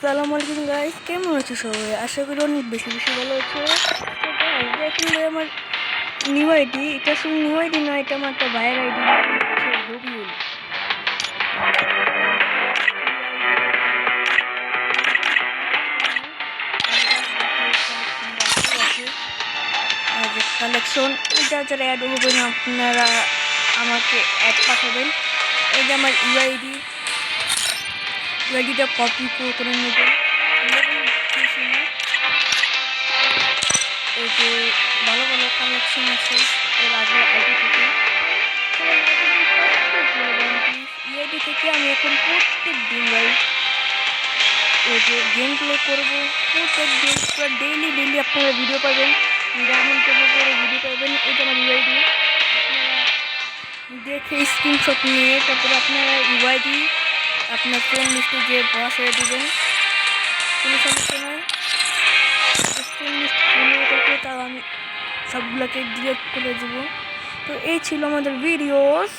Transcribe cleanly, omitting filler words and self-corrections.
আসসালামু আলাইকুম গাইস, কেমন আছো সবাই? আশা করি অনেক বেশি বেশি ভালো আছো। তো গাইস দেখুন আমার নিউ আইডি, এটা শুধু নিউ আইডি নয়, এটা আমার একটা ভাইয়ের আইডি, হচ্ছে রবিউল। কালেকশন এটা যারা অ্যাড হবেন আপনারা আমাকে অ্যাড পাঠাবেন। এই যে আমার ইউআইডিটা কপি করে নেবেন। এই যে ভালো ভালো কালেকশন আছে এর আগে আইডি থেকে, ইআইডি থেকে আমি এখন প্রত্যেক দিন ভাই এই যে গেম প্লে করবো, প্রত্যেক দিন পুরো ডেইলি আপনারা ভিডিও পাবেন, ডায়মন্ড টেবল করে ভিডিও পাবেন। এটা আমার ইউআইডি, আপনারা দেখে স্ক্রিনশট নিয়ে তারপরে আপনারা ইউআইডি আপনার ফ্রেন্ড লিস্টে যে বস হয়ে দেবেন, কোনো সমস্যা নয়। ফ্রেন্ড লিস্ট ফোনে থাকে তাও আমি সবগুলোকে ডিলিট করে দেবো। তো এই ছিল আমাদের ভিডিওস।